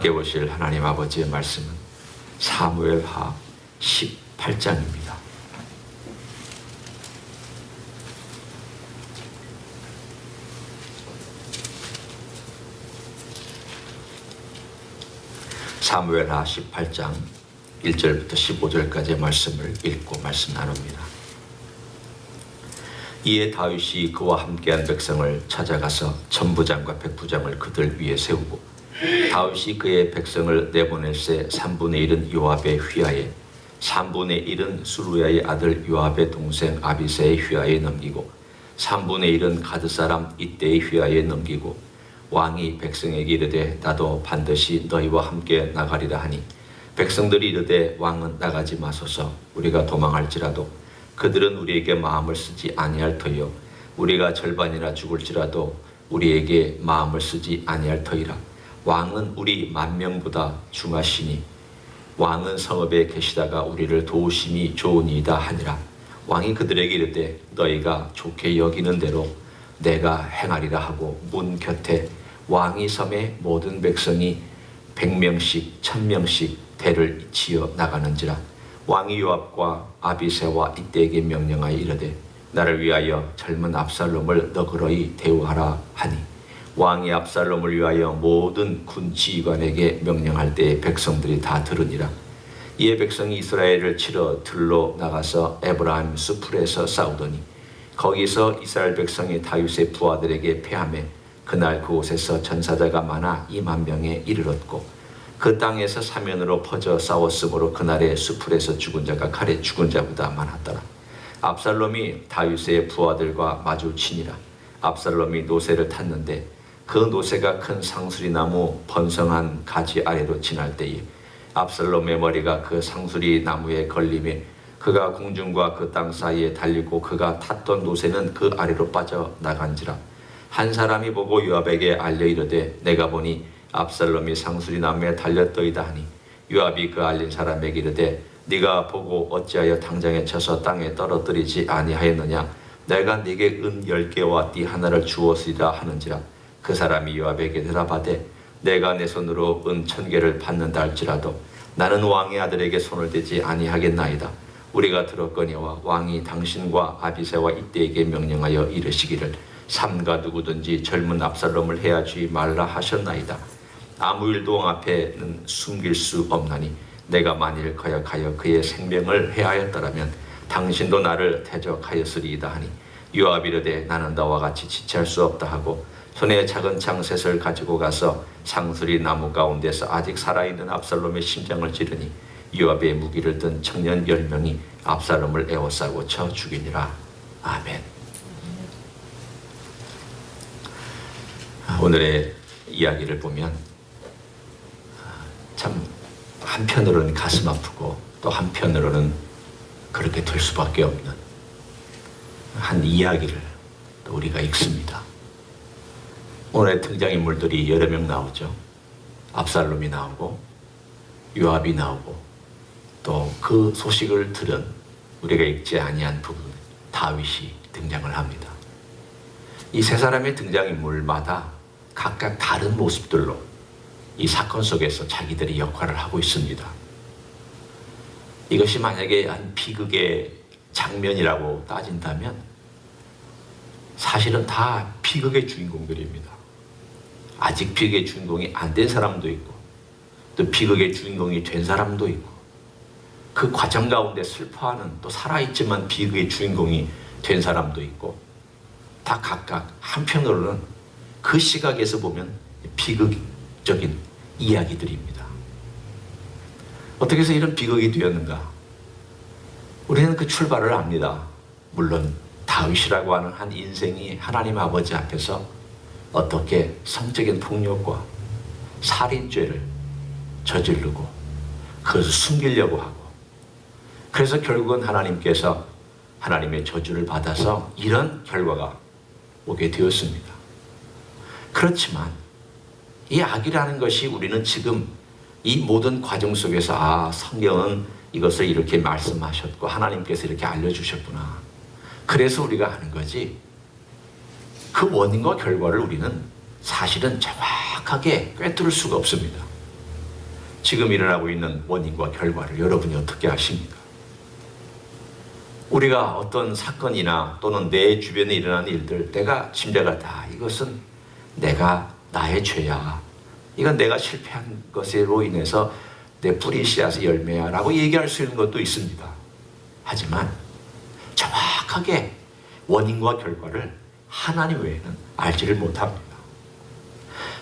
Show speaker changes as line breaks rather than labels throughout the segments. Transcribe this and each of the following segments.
깨보실 하나님 아버지의 말씀은 사무엘하 18장입니다. 사무엘하 18장 1절부터 15절까지의 말씀을 읽고 말씀 나눕니다. 이에 다윗이 그와 함께한 백성을 찾아가서 천부장과 백부장을 그들 위에 세우고 다윗이 그의 백성을 내보낼새 3분의 1은 요압의 휘하에 3분의 1은 수루야의 아들 요압의 동생 아비새의 휘하에 넘기고 3분의 1은 가드 사람 이때의 휘하에 넘기고 왕이 백성에게 이르되 나도 반드시 너희와 함께 나가리라 하니 백성들이 이르되 왕은 나가지 마소서 우리가 도망할지라도 그들은 우리에게 마음을 쓰지 아니할 터이요 우리가 절반이나 죽을지라도 우리에게 마음을 쓰지 아니할 터이라. 왕은 우리 만명보다 중하시니 왕은 성읍에 계시다가 우리를 도우심이 좋으니이다 하니라. 왕이 그들에게 이르되 너희가 좋게 여기는 대로 내가 행하리라 하고 문 곁에 왕이 섬에 모든 백성이 100명씩 1000명씩 대를 치어 나가는지라. 왕이 요압과 아비새와 이때에게 명령하여 이르되 나를 위하여 젊은 압살롬을 너그러이 대우하라 하니 왕이 압살롬을 위하여 모든 군 지휘관에게 명령할 때에 백성들이 다 들으니라. 이에 백성이 이스라엘을 치러 들로 나가서 에브라임 수풀에서 싸우더니 거기서 이스라엘 백성이 다윗의 부하들에게 패하매 그날 그곳에서 전사자가 많아 2만 명에 이르렀고 그 땅에서 사면으로 퍼져 싸웠으므로 그날의 수풀에서 죽은 자가 칼에 죽은 자보다 많았더라. 압살롬이 다윗의 부하들과 마주치니라. 압살롬이 노새를 탔는데 그 노새가 큰 상수리 나무 번성한 가지 아래로 지날 때에 압살롬의 머리가 그 상수리 나무에 걸림에 그가 공중과 그 땅 사이에 달리고 그가 탔던 노새는 그 아래로 빠져나간지라. 한 사람이 보고 요압에게 알려 이르되 내가 보니 압살롬이 상수리 나무에 달렸더이다 하니 요압이 그 알린 사람에게 이르되 네가 보고 어찌하여 당장에 쳐서 땅에 떨어뜨리지 아니하였느냐. 내가 네게 은 10개와 띠 하나를 주었으리라 하는지라. 그 사람이 요압에게 대답하되 내가 내 손으로 은 1000개를 받는다 할지라도 나는 왕의 아들에게 손을 대지 아니하겠나이다. 우리가 들었거니와 왕이 당신과 아비새와 이때에게 명령하여 이르시기를 삼가 누구든지 젊은 압살롬을 해하지 말라 하셨나이다. 아무 일도 왕 앞에는 숨길 수 없나니 내가 만일 거역하여 그의 생명을 해하였더라면 당신도 나를 대적하였으리이다 하니 요압이 이르되 나는 너와 같이 지체할 수 없다 하고 손에 작은 창셋을 가지고 가서 상수리 나무 가운데서 아직 살아있는 압살롬의 심장을 찌르니 요압의 무기를 든 청년 10명이 압살롬을 에워싸고 쳐 죽이니라. 아멘. 오늘의 이야기를 보면 참 한편으로는 가슴 아프고 또 한편으로는 그렇게 될 수밖에 없는 한 이야기를 또 우리가 읽습니다. 오늘의 등장인물들이 여러 명 나오죠. 압살롬이 나오고 요압이 나오고 또 그 소식을 들은 우리가 읽지 아니한 부분 다윗이 등장을 합니다. 이 세 사람의 등장인물마다 각각 다른 모습들로 이 사건 속에서 자기들이 역할을 하고 있습니다. 이것이 만약에 한 비극의 장면이라고 따진다면 사실은 다 비극의 주인공들입니다. 아직 비극의 주인공이 안 된 사람도 있고 또 비극의 주인공이 된 사람도 있고 그 과정 가운데 슬퍼하는 또 살아있지만 비극의 주인공이 된 사람도 있고 다 각각 한편으로는 그 시각에서 보면 비극적인 이야기들입니다. 어떻게 해서 이런 비극이 되었는가? 우리는 그 출발을 압니다. 물론 다윗이라고 하는 한 인생이 하나님 아버지 앞에서 어떻게 성적인 폭력과 살인죄를 저지르고 그것을 숨기려고 하고 그래서 결국은 하나님께서 하나님의 저주를 받아서 이런 결과가 오게 되었습니다. 그렇지만 이 악이라는 것이 우리는 지금 이 모든 과정 속에서 성경은 이것을 이렇게 말씀하셨고 하나님께서 이렇게 알려주셨구나. 그래서 우리가 하는 거지 그 원인과 결과를 우리는 사실은 정확하게 꿰뚫을 수가 없습니다. 지금 일어나고 있는 원인과 결과를 여러분이 어떻게 아십니까? 우리가 어떤 사건이나 또는 내 주변에 일어나는 일들, 내가 짐작하다, 이것은 나의 죄야, 이건 내가 실패한 것으로 인해서 내 뿌린 씨앗의 열매야 라고 얘기할 수 있는 것도 있습니다. 하지만 정확하게 원인과 결과를 하나님 외에는 알지를 못합니다.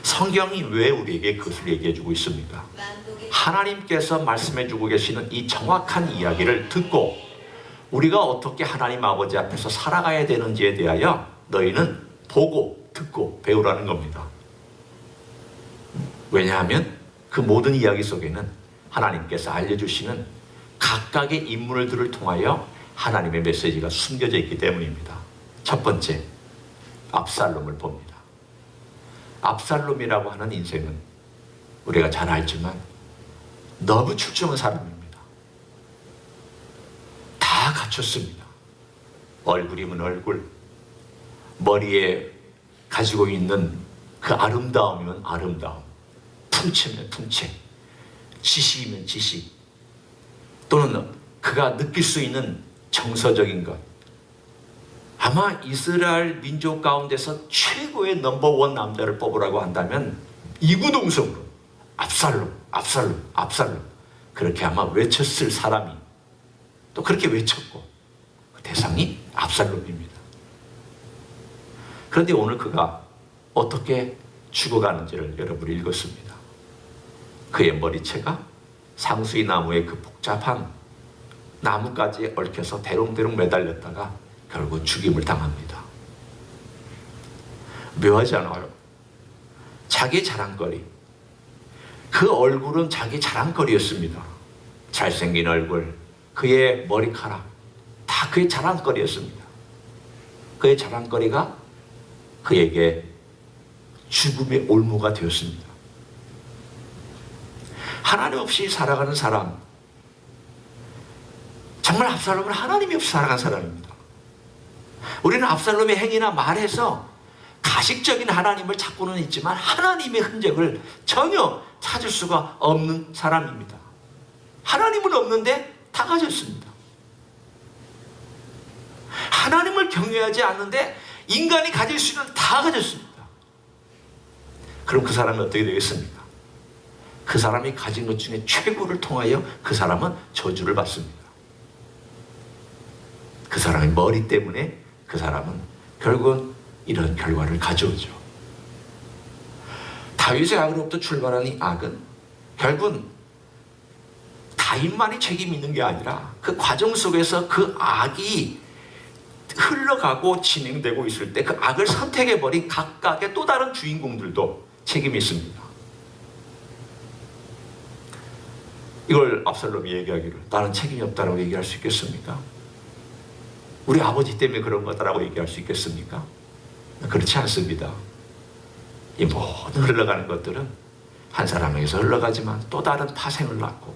성경이 왜 우리에게 그것을 얘기해 주고 있습니까? 하나님께서 말씀해 주고 계시는 이 정확한 이야기를 듣고 우리가 어떻게 하나님 아버지 앞에서 살아가야 되는지에 대하여 너희는 보고 듣고 배우라는 겁니다. 왜냐하면 그 모든 이야기 속에는 하나님께서 알려주시는 각각의 인물들을 통하여 하나님의 메시지가 숨겨져 있기 때문입니다. 첫 번째, 압살롬을 봅니다. 압살롬이라고 하는 인생은 우리가 잘 알지만 너무 출중한 사람입니다. 다 갖췄습니다. 얼굴이면 얼굴, 머리에 가지고 있는 그 아름다움이면 아름다움, 풍채면 풍채, 지식이면 지식, 또는 그가 느낄 수 있는 정서적인 것. 아마 이스라엘 민족 가운데서 최고의 넘버원 남자를 뽑으라고 한다면 이구동성으로 압살롬, 압살롬, 압살롬, 그렇게 아마 외쳤을 사람이 또 그렇게 외쳤고, 그 대상이 압살롬입니다. 그런데 오늘 그가 어떻게 죽어가는지를 여러분이 읽었습니다. 그의 머리채가 상수이 나무의 그 복잡한 나무까지 얽혀서 대롱대롱 매달렸다가 결국 죽임을 당합니다. 묘하지 않아요? 자기 자랑거리, 그 얼굴은 자기 자랑거리였습니다. 잘생긴 얼굴, 그의 머리카락, 다 그의 자랑거리였습니다. 그의 자랑거리가 그에게 죽음의 올무가 되었습니다. 하나님 없이 살아가는 사람, 정말 압살롬은 하나님이 없이 살아간 사람입니다. 우리는 압살롬의 행위나 말에서 가식적인 하나님을 찾고는 있지만 하나님의 흔적을 전혀 찾을 수가 없는 사람입니다. 하나님은 없는데 다 가졌습니다. 하나님을 경외하지 않는데 인간이 가질 수 있는 다 가졌습니다. 그럼 그 사람이 어떻게 되겠습니까? 그 사람이 가진 것 중에 최고를 통하여 그 사람은 저주를 받습니다. 그 사람의 머리 때문에 그 사람은 결국은 이런 결과를 가져오죠. 다윗의 악으로부터 출발한 이 악은 결국은 다윗만이 책임이 있는 게 아니라 그 과정 속에서 그 악이 흘러가고 진행되고 있을 때 그 악을 선택해버린 각각의 또 다른 주인공들도 책임이 있습니다. 이걸 압살롬이 얘기하기를 나는 책임이 없다라고 얘기할 수 있겠습니까? 우리 아버지 때문에 그런 거다라고 얘기할 수 있겠습니까? 그렇지 않습니다. 이 모든 흘러가는 것들은 한 사람에게서 흘러가지만 또 다른 파생을 낳고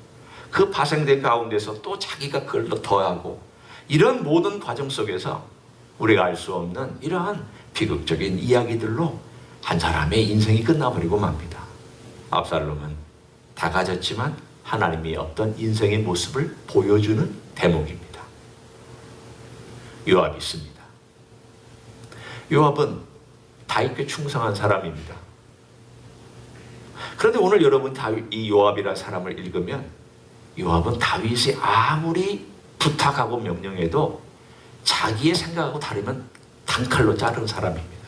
그 파생된 가운데서 또 자기가 그걸 더하고 이런 모든 과정 속에서 우리가 알 수 없는 이러한 비극적인 이야기들로 한 사람의 인생이 끝나버리고 맙니다. 압살롬은 다 가졌지만 하나님이 어떤 인생의 모습을 보여주는 대목입니다. 요압이 있습니다. 요압은 다윗께 충성한 사람입니다. 그런데 오늘 여러분 이 요압이라는 사람을 읽으면 요압은 다윗이 아무리 부탁하고 명령해도 자기의 생각하고 다르면 단칼로 자르는 사람입니다.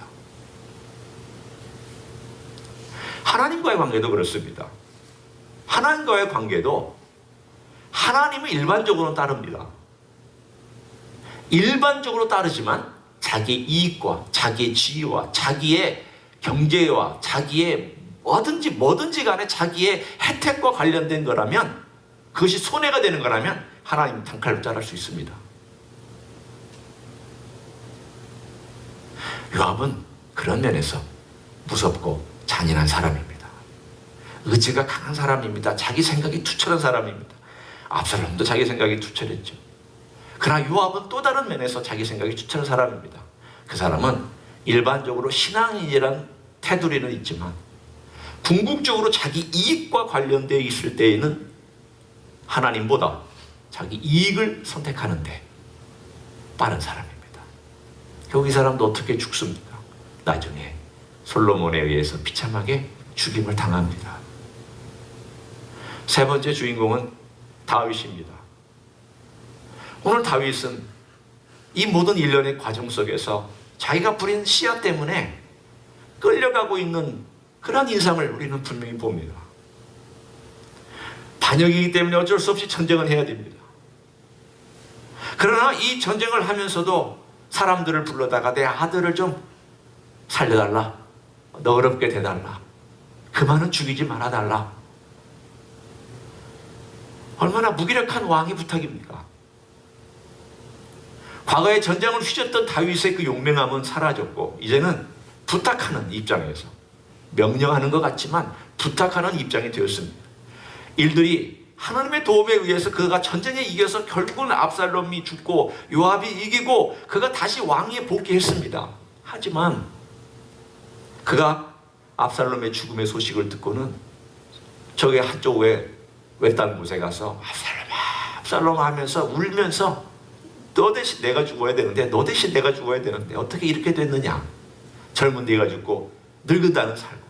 하나님과의 관계도 그렇습니다. 하나님과의 관계도 하나님은 일반적으로 따릅니다. 일반적으로 따르지만 자기 이익과 자기의 지위와 자기의 경제와 자기의 뭐든지 간에 자기의 혜택과 관련된 거라면, 그것이 손해가 되는 거라면 하나님 단칼로 자를 수 있습니다. 요압은 그런 면에서 무섭고 잔인한 사람입니다. 의지가 강한 사람입니다. 자기 생각이 투철한 사람입니다. 압살롬도 자기 생각이 투철했죠. 그러나 요압은 또 다른 면에서 자기 생각이 투철한 사람입니다. 그 사람은 일반적으로 신앙인이란 테두리는 있지만 궁극적으로 자기 이익과 관련되어 있을 때에는 하나님보다 자기 이익을 선택하는데 빠른 사람입니다. 결국 이 사람도 어떻게 죽습니까? 나중에 솔로몬에 의해서 비참하게 죽임을 당합니다. 세 번째 주인공은 다윗입니다. 오늘 다윗은 이 모든 일련의 과정 속에서 자기가 부린 씨앗 때문에 끌려가고 있는 그런 인상을 우리는 분명히 봅니다. 반역이기 때문에 어쩔 수 없이 전쟁을 해야 됩니다. 그러나 이 전쟁을 하면서도 사람들을 불러다가 내 아들을 좀 살려달라, 너그럽게 대달라, 그만은 죽이지 말아달라. 얼마나 무기력한 왕의 부탁입니까? 과거에 전쟁을 휘젓던 다윗의 그 용맹함은 사라졌고 이제는 부탁하는 입장에서, 명령하는 것 같지만 부탁하는 입장이 되었습니다. 일들이 하나님의 도움에 의해서 그가 전쟁에 이겨서 결국은 압살롬이 죽고 요압이 이기고 그가 다시 왕위에 복귀했습니다. 하지만 그가 압살롬의 죽음의 소식을 듣고는 저기 한쪽 외딴 곳에 가서 압살롬 하면서 울면서 너 대신 내가 죽어야 되는데, 너 대신 내가 죽어야 되는데 어떻게 이렇게 됐느냐, 젊은 네가 죽고 늙은 나는 살고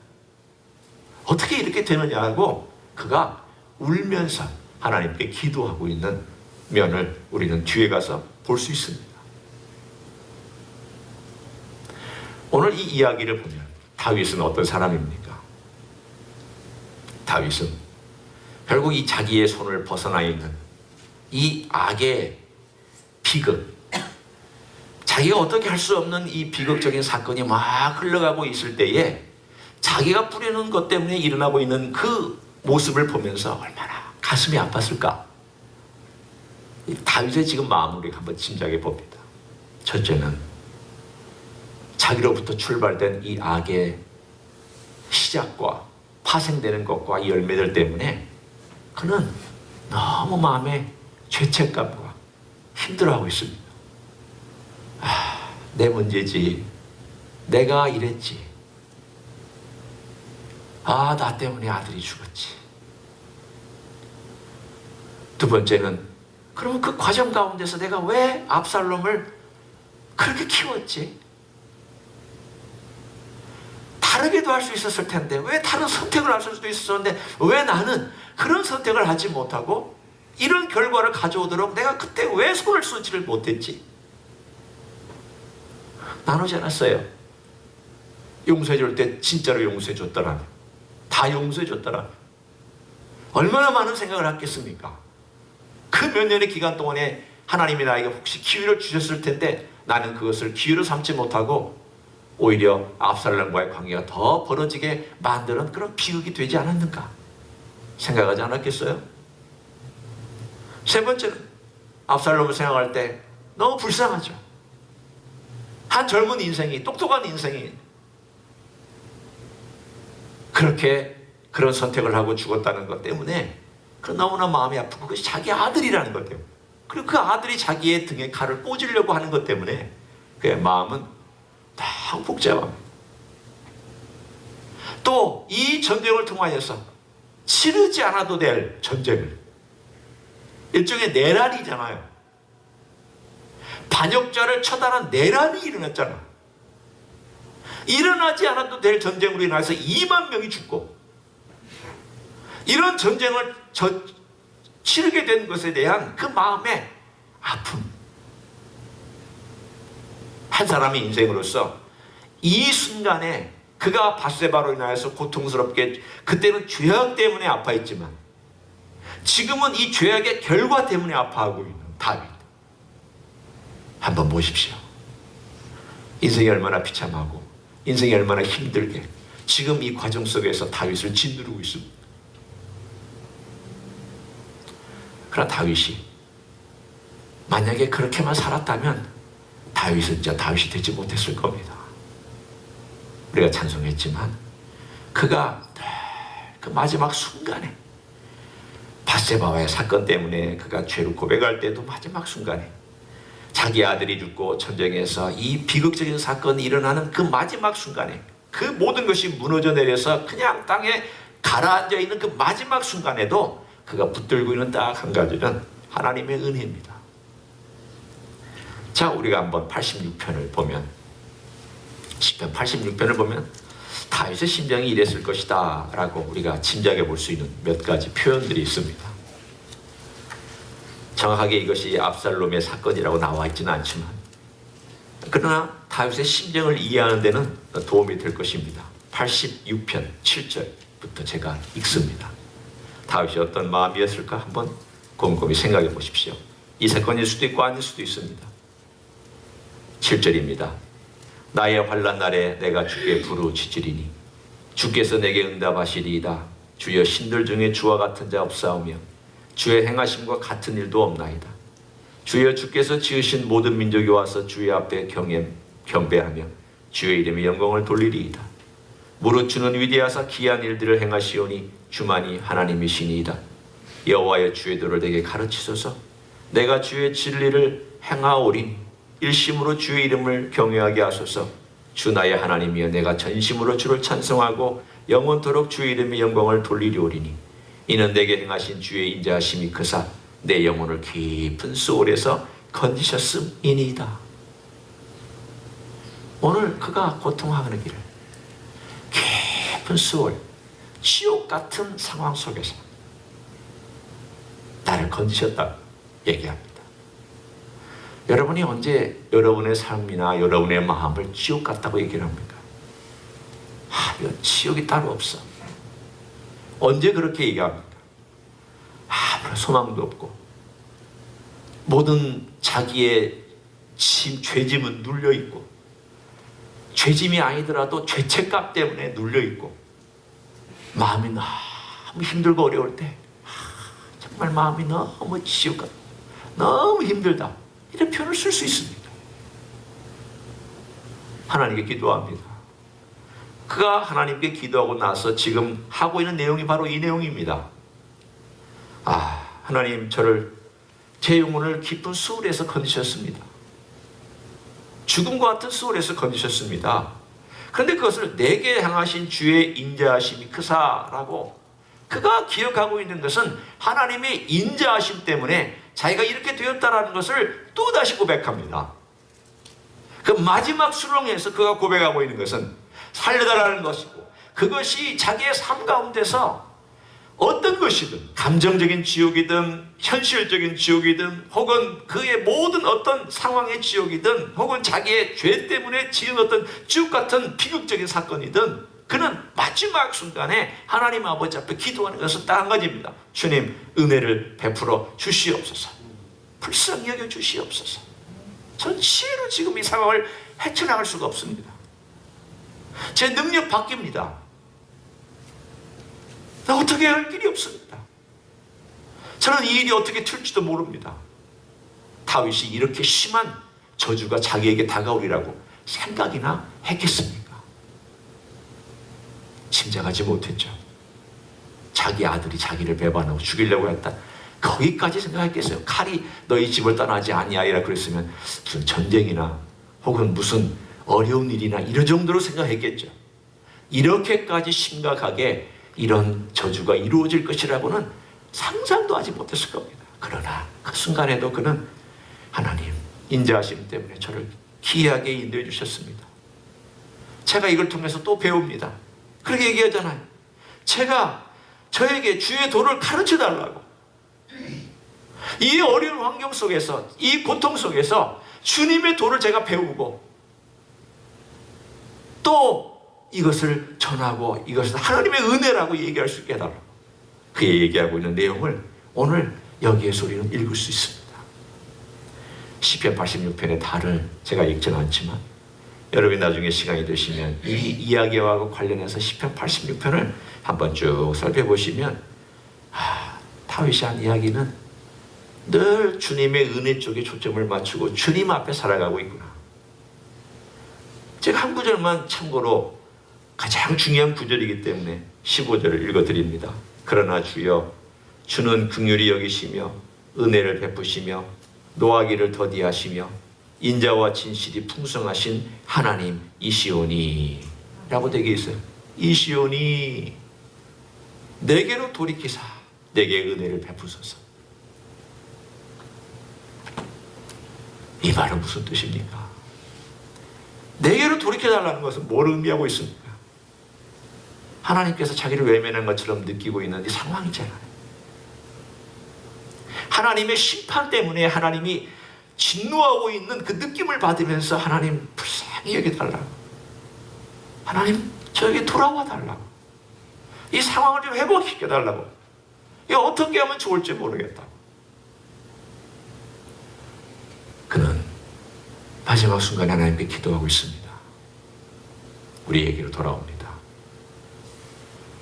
어떻게 이렇게 되느냐 하고 그가 울면서 하나님께 기도하고 있는 면을 우리는 뒤에 가서 볼 수 있습니다. 오늘 이 이야기를 보면 다윗은 어떤 사람입니까? 다윗은 결국 이 자기의 손을 벗어나 있는 이 악의 비극, 자기가 어떻게 할 수 없는 이 비극적인 사건이 막 흘러가고 있을 때에 자기가 뿌리는 것 때문에 일어나고 있는 그 모습을 보면서 얼마나 가슴이 아팠을까? 다윗의 지금 마음을 우리가 한번 짐작해 봅니다. 첫째는 자기로부터 출발된 이 악의 시작과 파생되는 것과 이 열매들 때문에 그는 너무 마음에 죄책감과 힘들어하고 있습니다. 내 문제지, 내가 이랬지, 나 때문에 아들이 죽었지. 두 번째는 그러면 그 과정 가운데서 내가 왜 압살롬을 그렇게 키웠지? 다르게도 할 수 있었을 텐데, 왜 다른 선택을 할 수도 있었는데 왜 나는 그런 선택을 하지 못하고 이런 결과를 가져오도록 내가 그때 왜 손을 쓰지를 못했지? 나누지 않았어요. 용서해 줄 때 진짜로 용서해 줬더라면, 다 용서해 줬더라면 얼마나 많은 생각을 했겠습니까? 그 몇 년의 기간 동안에 하나님이 나에게 혹시 기회를 주셨을 텐데 나는 그것을 기회로 삼지 못하고 오히려 압살롬과의 관계가 더 벌어지게 만드는 그런 비극이 되지 않았는가 생각하지 않았겠어요? 세 번째는 압살롬을 생각할 때 너무 불쌍하죠. 한 젊은 인생이, 똑똑한 인생이 그렇게 그런 선택을 하고 죽었다는 것 때문에 너무나 마음이 아프고, 그것이 자기 아들이라는 것 때문에, 그리고 그 아들이 자기의 등에 칼을 꽂으려고 하는 것 때문에 그의 마음은 너무 복잡합니다. 또 이 전쟁을 통하여서 치르지 않아도 될 전쟁을, 일종의 내란이잖아요. 반역자를 처단한 내란이 일어났잖아. 일어나지 않아도 될 전쟁으로 인해서 2만 명이 죽고, 이런 전쟁을 치르게 된 것에 대한 그 마음의 아픔, 한 사람의 인생으로서 이 순간에 그가 밧세바로 인하여서 고통스럽게, 그때는 죄악 때문에 아파했지만 지금은 이 죄악의 결과 때문에 아파하고 있는 다윗, 한번 보십시오. 인생이 얼마나 비참하고 인생이 얼마나 힘들게 지금 이 과정 속에서 다윗을 짓누르고 있습니다. 그러나 다윗이 만약에 그렇게만 살았다면 다윗은 진짜 다윗이 되지 못했을 겁니다. 우리가 찬송했지만 그가 그 마지막 순간에 밧세바와의 사건 때문에 그가 죄를 고백할 때도 마지막 순간에 자기 아들이 죽고 전쟁에서 이 비극적인 사건이 일어나는 그 마지막 순간에 그 모든 것이 무너져 내려서 그냥 땅에 가라앉아 있는 그 마지막 순간에도 그가 붙들고 있는 딱 한 가지는 하나님의 은혜입니다. 자, 우리가 한번 86편을 보면, 시편 86편을 보면 다윗의 심정이 이랬을 것이다 라고 우리가 짐작해 볼 수 있는 몇 가지 표현들이 있습니다. 정확하게 이것이 압살롬의 사건이라고 나와 있지는 않지만, 그러나 다윗의 심정을 이해하는 데는 도움이 될 것입니다. 86편 7절부터 제가 읽습니다. 다윗이 어떤 마음이었을까 한번 곰곰이 생각해 보십시오. 이 사건일 수도 있고 아닐 수도 있습니다. 7절입니다. 나의 환난 날에 내가 주께 부르짖으리니 주께서 내게 응답하시리이다. 주여, 신들 중에 주와 같은 자 없사오며 주의 행하심과 같은 일도 없나이다. 주여, 주께서 지으신 모든 민족이 와서 주의 앞에 경배하며 주의 이름의 영광을 돌리리이다. 무릇 주는 위대하사 기이한 일들을 행하시오니 주만이 하나님이시니이다. 여호와여, 주의 도를 내게 가르치소서. 내가 주의 진리를 행하오리니 일심으로 주의 이름을 경외하게 하소서. 주 나의 하나님이여, 내가 전심으로 주를 찬송하고 영원토록 주의 이름의 영광을 돌리리오리니 이는 내게 행하신 주의 인자하심이 크사 내 영혼을 깊은 수월에서 건지셨음이니이다. 오늘 그가 고통하는 길을 깊은 수월, 지옥 같은 상황 속에서 나를 건지셨다고 얘기합니다. 여러분이 언제 여러분의 삶이나 여러분의 마음을 지옥 같다고 얘기를 합니까? 이건 지옥이 따로 없어. 언제 그렇게 얘기합니까? 아무런 소망도 없고 모든 자기의 죄짐은 눌려있고, 죄짐이 아니더라도 죄책감 때문에 눌려있고, 마음이 너무 힘들고 어려울 때 정말 마음이 너무 지옥 같다, 너무 힘들다, 이런 표현을 쓸 수 있습니다. 하나님께 기도합니다. 그가 하나님께 기도하고 나서 지금 하고 있는 내용이 바로 이 내용입니다. 하나님, 제 영혼을 깊은 수월에서 건지셨습니다. 죽음과 같은 수월에서 건지셨습니다. 그런데 그것을 내게 향하신 주의 인자하심이 크사라고, 그가 기억하고 있는 것은 하나님의 인자하심 때문에 자기가 이렇게 되었다라는 것을 또다시 고백합니다. 그 마지막 수렁에서 그가 고백하고 있는 것은 살려달라는 것이고, 그것이 자기의 삶 가운데서 어떤 것이든, 감정적인 지옥이든 현실적인 지옥이든 혹은 그의 모든 어떤 상황의 지옥이든 혹은 자기의 죄 때문에 지은 어떤 지옥 같은 비극적인 사건이든, 그는 마지막 순간에 하나님 아버지 앞에 기도하는 것은 딱 한 가지입니다. 주님, 은혜를 베풀어 주시옵소서. 불쌍히 여겨 주시옵소서. 전 지혜로 지금 이 상황을 헤쳐나갈 수가 없습니다. 제 능력 바뀝니다. 나 어떻게 할 길이 없습니다. 저는 이 일이 어떻게 튈지도 모릅니다. 다윗이 이렇게 심한 저주가 자기에게 다가오리라고 생각이나 했겠습니까? 짐작하지 못했죠. 자기 아들이 자기를 배반하고 죽이려고 했다, 거기까지 생각했겠어요? 칼이 너희 집을 떠나지 아니하리라 그랬으면 무슨 전쟁이나 혹은 무슨 어려운 일이나 이런 정도로 생각했겠죠. 이렇게까지 심각하게 이런 저주가 이루어질 것이라고는 상상도 하지 못했을 겁니다. 그러나 그 순간에도 그는 하나님 인자하심 때문에 저를 기이하게 인도해 주셨습니다. 제가 이걸 통해서 또 배웁니다. 그렇게 얘기하잖아요. 제가 저에게 주의 도를 가르쳐 달라고. 이 어려운 환경 속에서, 이 고통 속에서 주님의 도를 제가 배우고 또 이것을 전하고 이것을 하나님의 은혜라고 얘기할 수 있게 해달라고, 그의 얘기하고 있는 내용을 오늘 여기에서 우리는 읽을 수 있습니다. 시편 86편의 달을 제가 읽지는 않지만 여러분이 나중에 시간이 되시면 이 이야기와 관련해서 시편 86편을 한번 쭉 살펴보시면 다윗이 한 이야기는 늘 주님의 은혜 쪽에 초점을 맞추고 주님 앞에 살아가고 있구나. 제가 한 구절만 참고로 가장 중요한 구절이기 때문에 15절을 읽어드립니다. 그러나 주여, 주는 긍휼히 여기시며 은혜를 베푸시며 노하기를 더디하시며 인자와 진실이 풍성하신 하나님이시오니. 라고 되게 있어요. 이 시온이 내게로 돌이키사 내게 은혜를 베푸소서. 이 말은 무슨 뜻입니까? 내게로 돌이켜달라는 것은 뭘 의미하고 있습니까? 하나님께서 자기를 외면한 것처럼 느끼고 있는 이 상황이잖아요. 하나님의 심판 때문에 하나님이 진노하고 있는 그 느낌을 받으면서 하나님 불쌍히 여겨달라고, 하나님 저에게 돌아와 달라고, 이 상황을 좀 회복시켜달라고, 이거 어떻게 하면 좋을지 모르겠다고. 그는 마지막 순간에 하나님께 기도하고 있습니다. 우리에게로 돌아옵니다.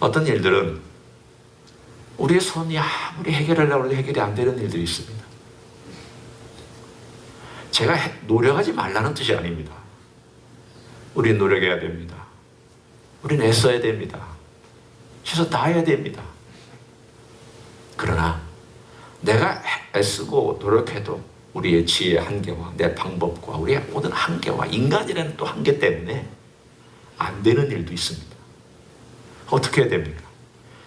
어떤 일들은 우리의 손이 아무리 해결하려고 해도 해결이 안 되는 일들이 있습니다. 제가 노력하지 말라는 뜻이 아닙니다. 우리는 노력해야 됩니다. 우리는 애써야 됩니다. 최소 다해야 됩니다. 그러나 내가 애쓰고 노력해도 우리의 지혜의 한계와 내 방법과 우리의 모든 한계와 인간이라는 또 한계 때문에 안 되는 일도 있습니다. 어떻게 해야 됩니까?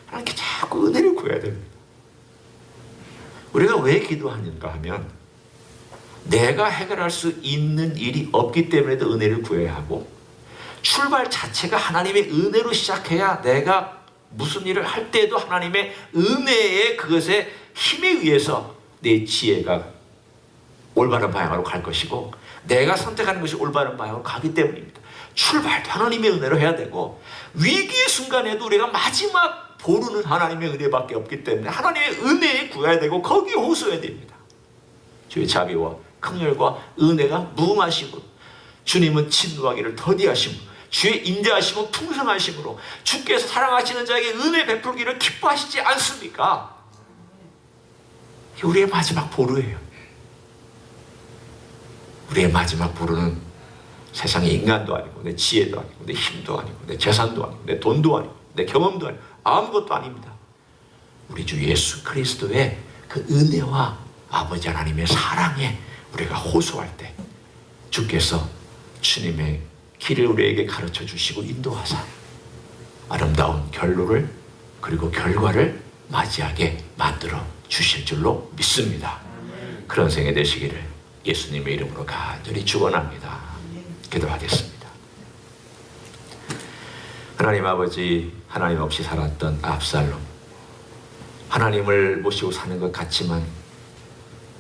하나님께 자꾸 은혜를 구해야 됩니다. 우리가 왜 기도하는가 하면 내가 해결할 수 있는 일이 없기 때문에도 은혜를 구해야 하고, 출발 자체가 하나님의 은혜로 시작해야 내가 무슨 일을 할 때에도 하나님의 은혜의 그것에 힘에 의해서 내 지혜가 올바른 방향으로 갈 것이고 내가 선택하는 것이 올바른 방향으로 가기 때문입니다. 출발도 하나님의 은혜로 해야 되고, 위기의 순간에도 우리가 마지막 보루는 하나님의 은혜밖에 없기 때문에 하나님의 은혜에 구해야 되고 거기에 호소해야 됩니다. 주의 자비와 긍휼과 은혜가 무궁하시고 주님은 진노하기를 더디하시고 주의 인자하심은 풍성하심으로 주께서 사랑하시는 자에게 은혜 베풀기를 기뻐하시지 않습니까? 이게 우리의 마지막 보루예요. 우리의 마지막 보루는 세상의 인간도 아니고 내 지혜도 아니고 내 힘도 아니고 내 재산도 아니고 내 돈도 아니고 내 경험도 아니고 아무것도 아닙니다. 우리 주 예수 그리스도의 그 은혜와 아버지 하나님의 사랑에 우리가 호소할 때 주께서 주님의 길을 우리에게 가르쳐 주시고 인도하사 아름다운 결론을 그리고 결과를 맞이하게 만들어 주실 줄로 믿습니다. 그런 생애 되시기를 예수님의 이름으로 간절히 축원합니다. 기도하겠습니다. 하나님 아버지, 하나님 없이 살았던 압살롬, 하나님을 모시고 사는 것 같지만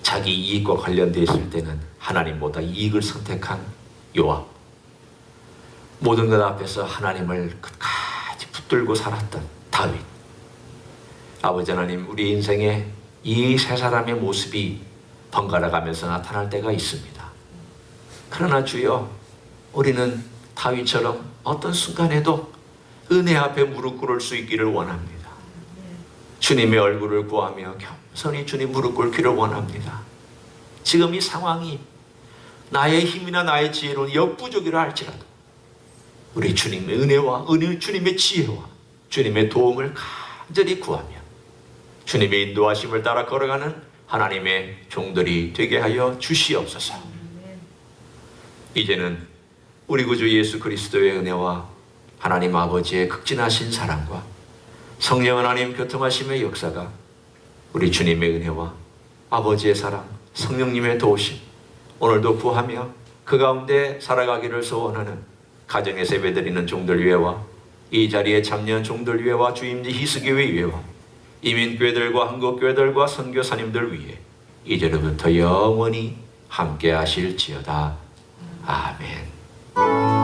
자기 이익과 관련되어 있을 때는 하나님보다 이익을 선택한 요압, 모든 것 앞에서 하나님을 끝까지 붙들고 살았던 다윗. 아버지 하나님, 우리 인생에 이 세 사람의 모습이 번갈아 가면서 나타날 때가 있습니다. 그러나 주여, 우리는 다윗처럼 어떤 순간에도 은혜 앞에 무릎 꿇을 수 있기를 원합니다. 주님의 얼굴을 구하며 겸손히 주님 무릎 꿇기를 원합니다. 지금 이 상황이 나의 힘이나 나의 지혜로는 역부족이라 할지라도 우리 주님의 은혜와 주님의 지혜와 주님의 도움을 간절히 구하며 주님의 인도하심을 따라 걸어가는 하나님의 종들이 되게 하여 주시옵소서. 이제는 우리 구주 예수 그리스도의 은혜와 하나님 아버지의 극진하신 사랑과 성령 하나님 교통하심의 역사가 우리 주님의 은혜와 아버지의 사랑, 성령님의 도우심, 오늘도 구하며 그 가운데 살아가기를 소원하는 가정에서 예배드리는 종들 위에와 이 자리에 참여한 종들 위에와 주임지 희스교회 위에와 이민교회들과 한국교회들과 선교사님들 위에 이제로부터 영원히 함께 하실지어다. 아멘.